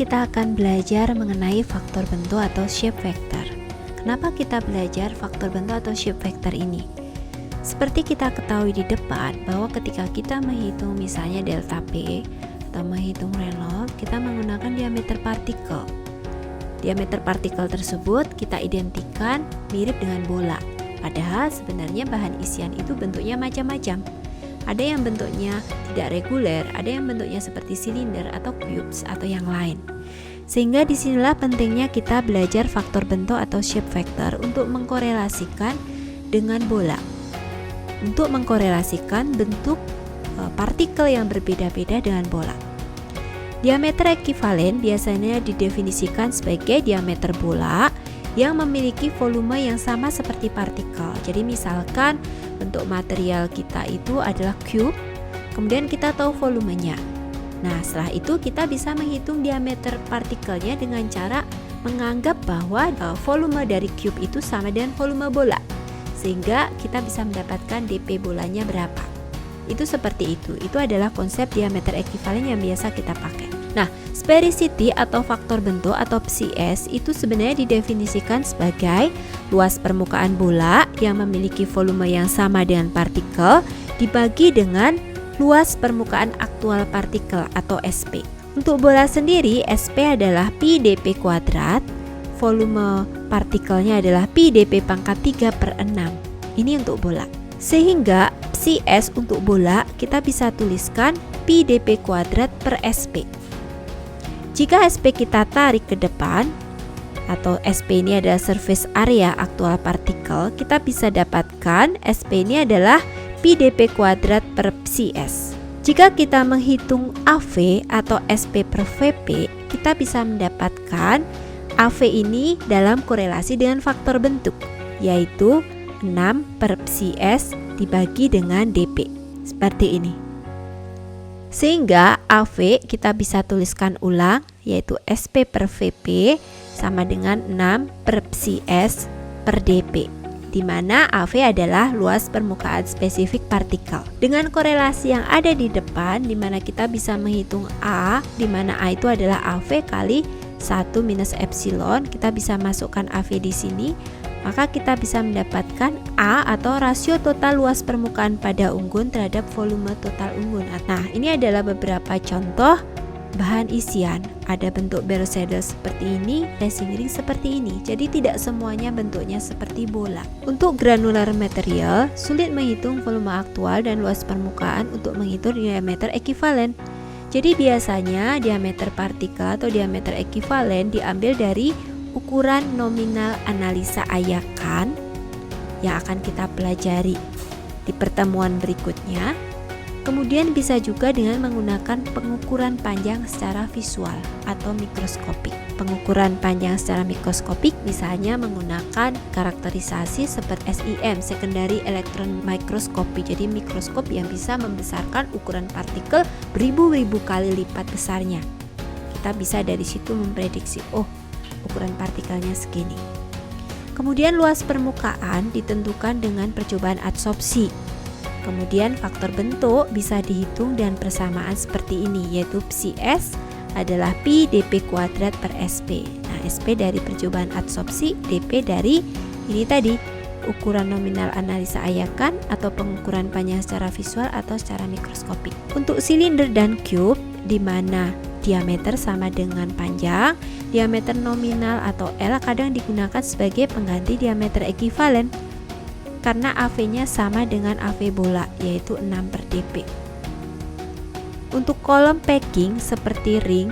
kita akan belajar mengenai faktor bentuk atau shape vector. Kenapa kita belajar faktor bentuk atau shape vector ini? Seperti kita ketahui di depan bahwa ketika kita menghitung misalnya delta P atau menghitung Reynolds, kita menggunakan diameter partikel. Diameter partikel tersebut kita identikan mirip dengan bola. Padahal sebenarnya bahan isian itu bentuknya macam-macam. Ada yang bentuknya tidak reguler, ada yang bentuknya seperti silinder atau cubes atau yang lain. Sehingga disinilah pentingnya kita belajar faktor bentuk atau shape vector untuk mengkorelasikan dengan bola. Untuk mengkorelasikan bentuk partikel yang berbeda-beda dengan bola. Diameter ekivalen biasanya didefinisikan sebagai diameter bola yang memiliki volume yang sama seperti partikel. Jadi misalkan bentuk material kita itu adalah cube, kemudian kita tahu volumenya. Nah, setelah itu kita bisa menghitung diameter partikelnya dengan cara menganggap bahwa volume dari cube itu sama dengan volume bola. Sehingga kita bisa mendapatkan dp bolanya berapa. Itu seperti itu. Itu adalah konsep diameter ekivalen yang biasa kita pakai. Nah, sphericity atau faktor bentuk atau PCS itu sebenarnya didefinisikan sebagai luas permukaan bola yang memiliki volume yang sama dengan partikel dibagi dengan luas permukaan aktual partikel atau SP. Untuk bola sendiri, SP adalah pi dp kuadrat, volume partikelnya adalah pi dp pangkat 3/6. Ini untuk bola. Sehingga PCS untuk bola kita bisa tuliskan pi dp kuadrat per SP. Jika SP kita tarik ke depan, atau SP ini adalah surface area aktual partikel, kita bisa dapatkan SP ini adalah pi dp kuadrat per PCS. Jika kita menghitung AV atau SP per VP, kita bisa mendapatkan AV ini dalam korelasi dengan faktor bentuk, yaitu 6 per PCS dibagi dengan dp. Seperti ini. Sehingga AV kita bisa tuliskan ulang, yaitu SP per VP sama dengan 6 per PCS per dp, di mana AV adalah luas permukaan spesifik partikel. Dengan korelasi yang ada di depan, di mana kita bisa menghitung A, di mana A itu adalah AV kali 1 minus epsilon, kita bisa masukkan AV di sini, maka kita bisa mendapatkan A atau rasio total luas permukaan pada unggun terhadap volume total unggun. Nah, ini adalah beberapa contoh bahan isian. Ada bentuk barrel saddle seperti ini, racing ring seperti ini. Jadi tidak semuanya bentuknya seperti bola. Untuk granular material, sulit menghitung volume aktual dan luas permukaan untuk menghitung diameter ekivalen. Jadi biasanya diameter partikel atau diameter ekivalen diambil dari ukuran nominal analisa ayakan yang akan kita pelajari di pertemuan berikutnya. Kemudian bisa juga dengan menggunakan pengukuran panjang secara visual atau mikroskopik. Pengukuran panjang secara mikroskopik misalnya menggunakan karakterisasi seperti SEM, secondary electron microscopy. Jadi mikroskop yang bisa membesarkan ukuran partikel beribu-ribu kali lipat besarnya. Kita bisa dari situ memprediksi, ukuran partikelnya segini. Kemudian luas permukaan ditentukan dengan percobaan adsorpsi. Kemudian faktor bentuk bisa dihitung dengan persamaan seperti ini, yaitu PCS adalah pi dp kuadrat per SP. Nah, SP dari percobaan adsorpsi, dp dari ini tadi, ukuran nominal analisa ayakan atau pengukuran panjang secara visual atau secara mikroskopik. Untuk silinder dan cube, di mana diameter sama dengan panjang, diameter nominal atau L kadang digunakan sebagai pengganti diameter ekivalen karena AV-nya sama dengan AV bola, yaitu 6 per dp. Untuk kolom packing seperti ring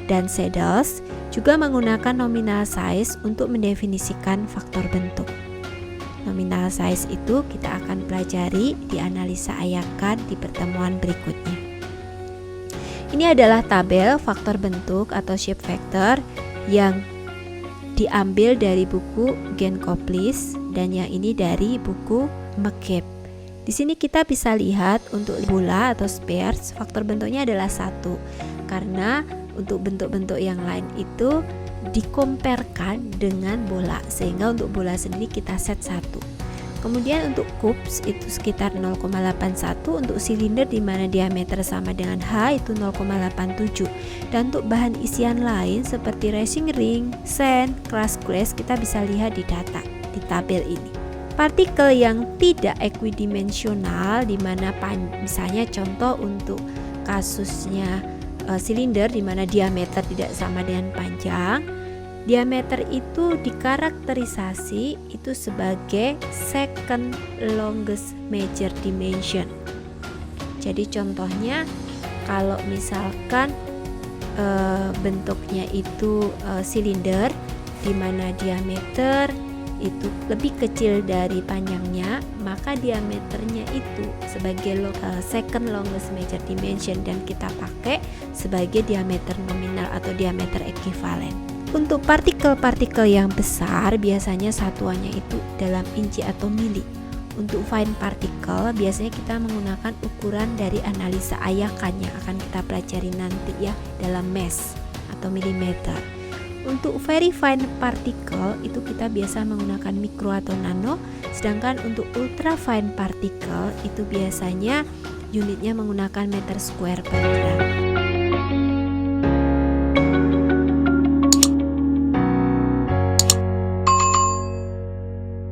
dan saddles juga menggunakan nominal size untuk mendefinisikan faktor bentuk. Nominal size itu kita akan pelajari di analisa ayakan di pertemuan berikutnya. Ini adalah tabel faktor bentuk atau shape vector yang diambil dari buku Genkoplis dan yang ini dari buku McCabe. Di sini kita bisa lihat untuk bola atau spheres faktor bentuknya adalah 1 karena untuk bentuk-bentuk yang lain itu dikomparkan dengan bola, sehingga untuk bola sendiri kita set 1. Kemudian untuk cubes itu sekitar 0,81, untuk silinder di mana diameter sama dengan H itu 0,87. Dan untuk bahan isian lain seperti racing ring, sand, crush glass kita bisa lihat di data di tabel ini. Partikel yang tidak equidimensional di mana misalnya contoh untuk kasusnya silinder di mana diameter tidak sama dengan panjang. Diameter itu dikarakterisasi itu sebagai second longest major dimension. Jadi contohnya kalau misalkan bentuknya itu silinder di mana diameter itu lebih kecil dari panjangnya, maka diameternya itu sebagai second longest major dimension dan kita pakai sebagai diameter nominal atau diameter ekuivalen. Untuk partikel-partikel yang besar biasanya satuannya itu dalam inci atau mili. Untuk fine particle biasanya kita menggunakan ukuran dari analisa Ayakan yang akan kita pelajari nanti ya dalam mesh atau milimeter. Untuk very fine particle itu kita biasa menggunakan mikro atau nano, sedangkan untuk ultra fine particle itu biasanya unitnya menggunakan meter square per gram.